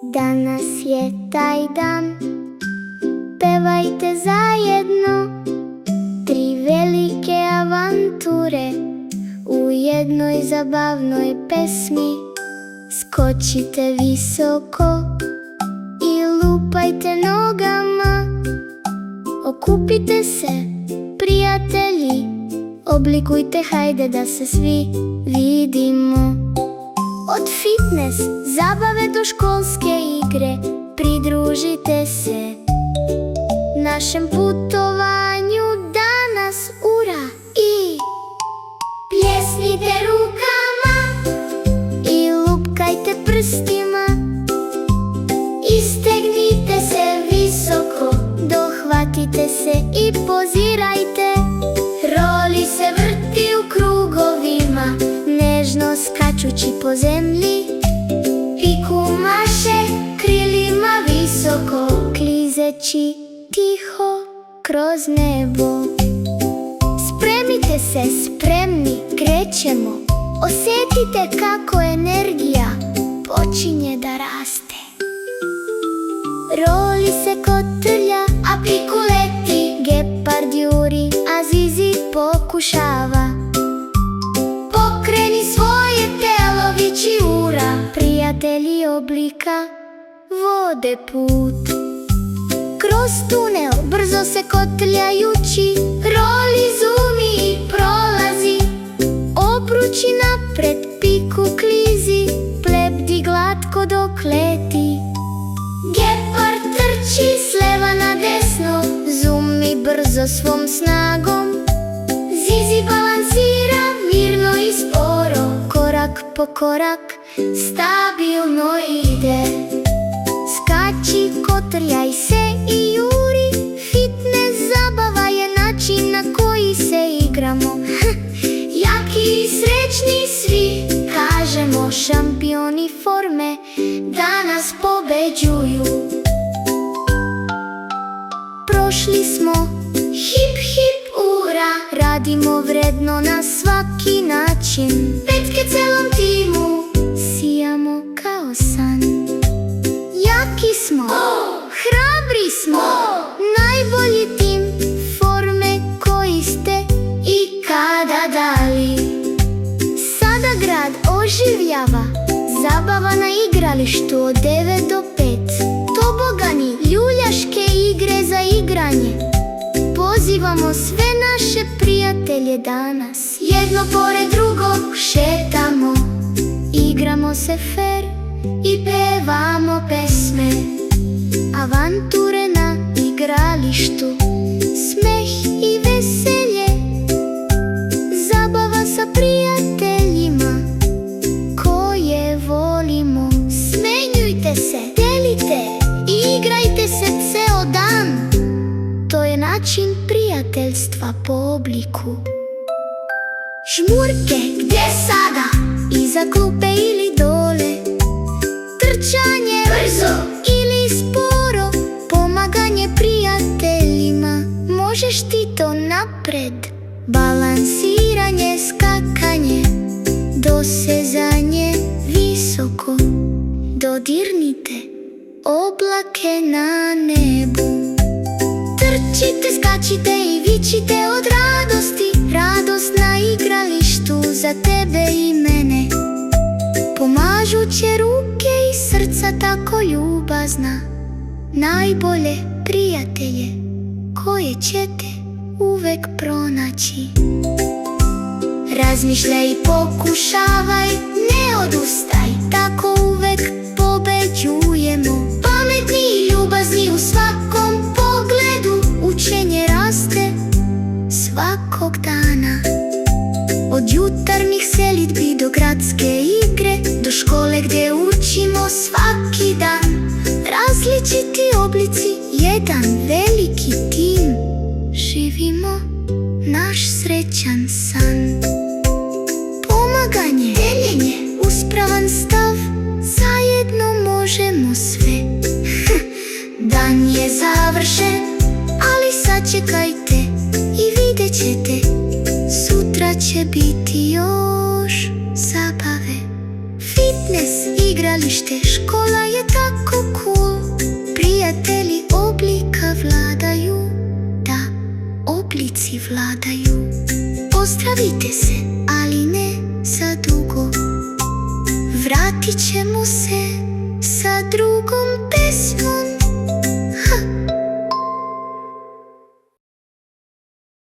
Danas je taj dan, pevajte zajedno tri velike avanture u jednoj zabavnoj pesmi. Skočite visoko i lupajte nogama, okupite se, prijatelji, oblikujte, hajde da se svi vidimo. Od fitness zabave do školske igre, pridružite se našem putovanju danas, ura! I pljesnite rukama i lupkajte prstima, istegnite se visoko, dohvatite se i pozirajte. Roli se vrti u krugovima, nežno skačući po zemlji. Piku maše krilima visoko, klizeći tiho kroz nebo. Spremite se, spremni, krećemo. Osjetite kako energija počinje da raste. Roli se kotrlja, a Piku leti, gepard juri, a Zizi pokušava. Pokreni svoje telo, viči ura! Prijatelji oblika vode put kroz tunel, brzo se kotrljajući. Roli zumi i prolazi, obruči napred, Piku klizi, plebdi glatko dok leti. Gepard trči s leva na desno, zumi brzo svom snagom. Zizi balansira mirno i sporo, korak po korak stabilno ide. Skači, kotrljaj se i juri, fitness zabava je način na koji se igramo. Jaki i srećni svi, kažemo, šampioni forme danas pobeđuju. Prošli smo, hip hip ura, radimo vredno na svaki način. Petke celom timu, sijamo kao san. Jaki smo, hrabri smo, najbolji tim forme koji ste ikada dali. Sada grad oživljava, zabava na igralištu od 9 do 5. Tobogani, ljuljaške igre za igranje. Pozivamo sve naše prijatelje danas, jedno pored drugog šetamo. Igramo se fer i pevamo pesme, avanture na igralištu, smeh i veselje, zabava sa prijateljima koje volimo. Smenjujte se, delite i igrajte se ceo dan. To je način prijateljstva po obliku. Žmurke, gdje sada? Iza klupe ili dole? Trčanje, brzo ili sporo? Pomaganje prijateljima, možeš ti to napred. Balansiranje, skakanje, dosezanje visoko. Dodirnite oblake na nebu. Trčite, skačite i vičite od radosti. Radost na igralištu za tebe i mene. Pomažuće ruke i srca tako ljubazna. Najbolje prijatelje koje ćete uvek pronaći. Razmišljaj i pokušavaj, ne odustaj, tako uvek pobeđujemo. Pametni i ljubazni u svakom pogledu, učenje raste svakog dana. Od jutarnjih selidbi do gradske igre, do škole gdje učimo svaki dan. Različiti oblici, jedan veliki tim. Živimo naš srećan san. Pomaganje, deljenje, uspravan stav, zajedno možemo sve. Dan je završen, ali sačekajte i vidjet ćete, sutra će biti još zabave. Fitness igra igralište, škola je tako cool. Prijatelji oblika vladaju, da, oblici vladaju. Pozdravite se, ali ne za dugo. Vratit ćemo se sa drugom pesmom.